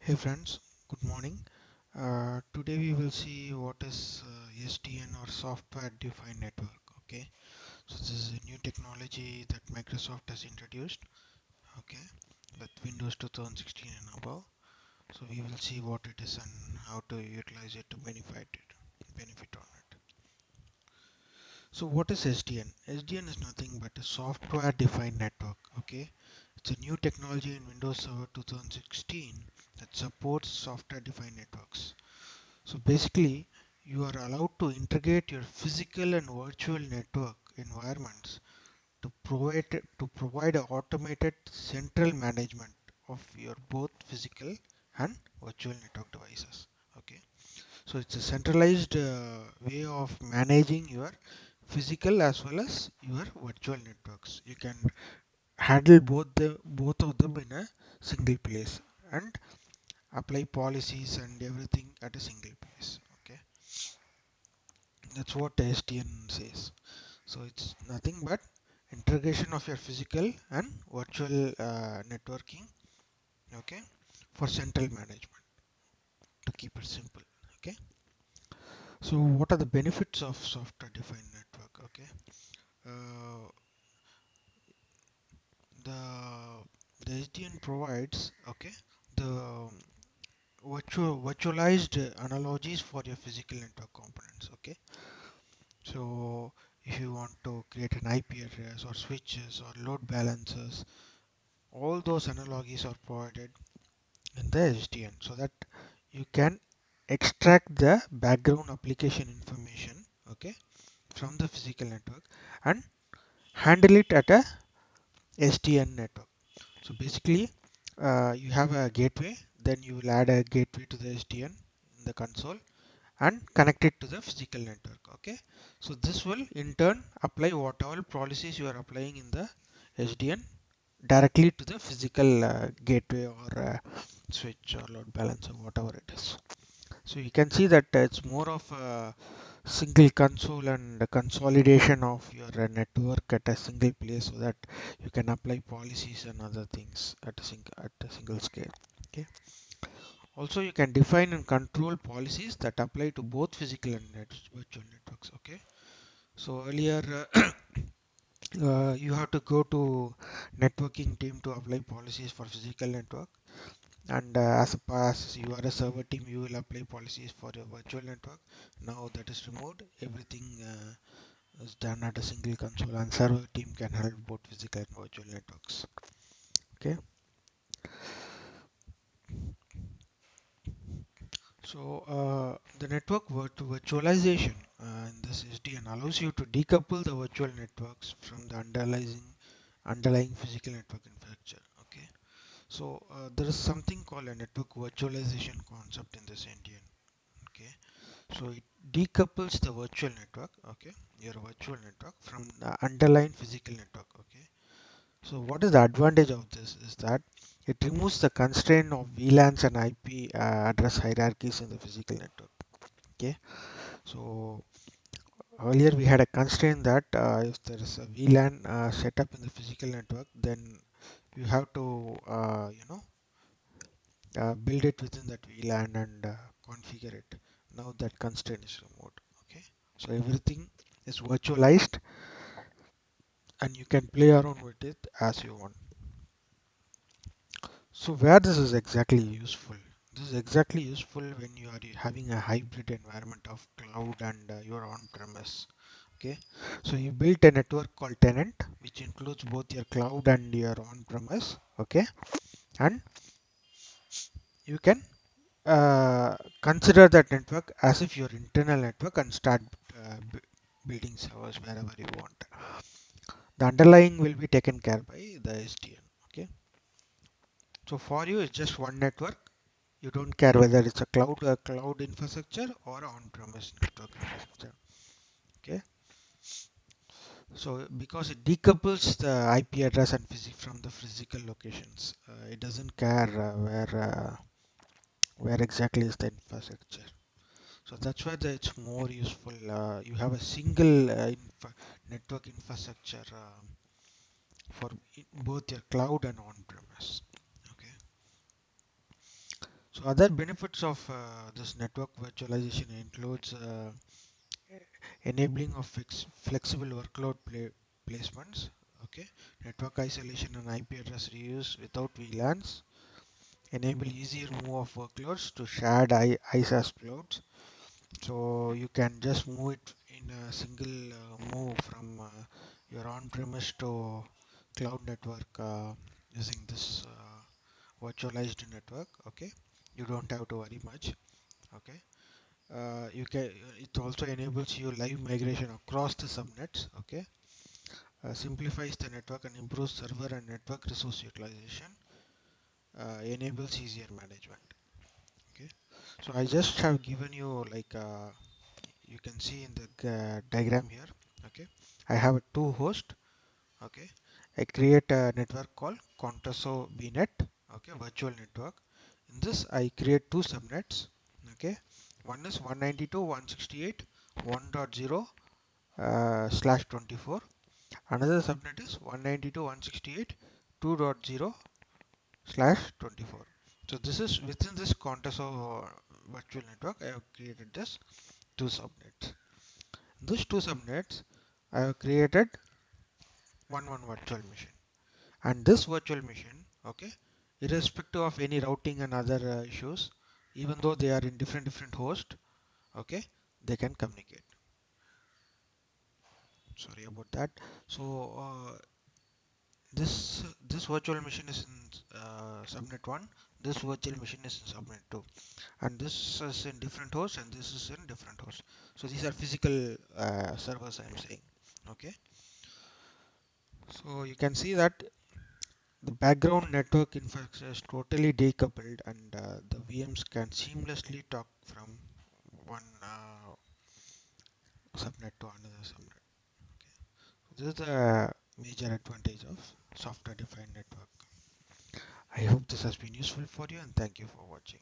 Hey friends, good morning. Today we will see what is SDN or software defined network. Okay, so this is a new technology that Microsoft has introduced. Okay, with Windows 2016 and above. So we will see what it is and how to utilize it to benefit on it. So what is SDN? SDN is nothing but a software defined network. Okay, it's a new technology in Windows Server 2016 that supports software defined networks. So basically, you are allowed to integrate your physical and virtual network environments to provide a automated central management of your both physical and virtual network devices. Okay, so it's a centralized way of managing your physical as well as your virtual networks. You can handle both of them in a single place and apply policies and everything at a single place. Okay, that's what SDN says. So it's nothing but integration of your physical and virtual networking. Okay, for central management, to keep it simple. Okay, so what are the benefits of software defined network? Okay, uh, the the SDN provides, okay, the virtualized analogies for your physical network components. Okay, so if you want to create an IP address or switches or load balancers, all those analogies are provided in the SDN so that you can extract the background application information, okay, from the physical network and handle it at a SDN network. So basically, you have a gateway, then you will add a gateway to the SDN in the console and connect it to the physical network. Okay, so this will in turn apply whatever policies you are applying in the SDN directly to the physical gateway or switch or load balancer, whatever it is. So you can see that it's more of a single console and a consolidation of your network at a single place so that you can apply policies and other things at a single scale. Okay. Also, you can define and control policies that apply to both physical and virtual networks. Okay. So earlier, you have to go to networking team to apply policies for physical network, and as you are a server team, you will apply policies for your virtual network. Now that is removed. Everything is done at a single console, and server team can handle both physical and virtual networks. Okay. So the network virtualization in this SDN allows you to decouple the virtual networks from the underlying physical network infrastructure. Okay. So there is something called a network virtualization concept in this SDN. Okay. So it decouples the virtual network, okay, your virtual network from the underlying physical network. Okay. So what is the advantage of this is that it removes the constraint of VLANs and IP address hierarchies in the physical network. Okay. So earlier we had a constraint that if there is a VLAN set up in the physical network, then you have to build it within that VLAN and configure it. Now that constraint is removed. Okay, so everything is virtualized and you can play around with it as you want. So where this is exactly useful? This is exactly useful when you are having a hybrid environment of cloud and your on-premise. Okay, so you built a network called tenant, which includes both your cloud and your on-premise. Okay, and you can consider that network as if your internal network and start building servers wherever you want. The underlying will be taken care by the SDN. Okay, so for you it's just one network. You don't care whether it's a cloud infrastructure or on-premise network infrastructure. Okay, so because it decouples the IP address and from the physical locations, it doesn't care where exactly is the infrastructure. So that's why it's more useful. You have a single network infrastructure for both your cloud and on-premise. Okay. So other benefits of this network virtualization includes enabling of flexible workload placements. Okay, network isolation and IP address reuse without VLANs. Enable easier move of workloads to shared ISAS clouds. So you can just move it in a single move from your on-premise to cloud network using this virtualized network. Okay, you don't have to worry much. Okay, you can. It also enables you live migration across the subnets. Okay, simplifies the network and improves server and network resource utilization. Enables easier management. Okay, so I just have given you like you can see in the diagram here. Okay, I have two hosts. Okay, I create a network called Contoso VNet. Okay, virtual network. In this I create two subnets. Okay, one is 192.168.1.0 slash 24. Another subnet is 192.168.2.0 slash 24. So this is within this Contoso virtual network. I have created this two subnets. These two subnets I have created one virtual machine, and this virtual machine, okay, irrespective of any routing and other issues, even though they are in different hosts, okay, they can communicate. Sorry about that. So this virtual machine is in subnet 1, this virtual machine is in subnet 2, and this is in different hosts and this is in different hosts. So these are physical servers I am saying. Okay, so you can see that the background network infrastructure is totally decoupled, and the VMs can seamlessly talk from one subnet to another subnet. Okay. So this is the major advantage of software defined network. I hope this has been useful for you, and thank you for watching.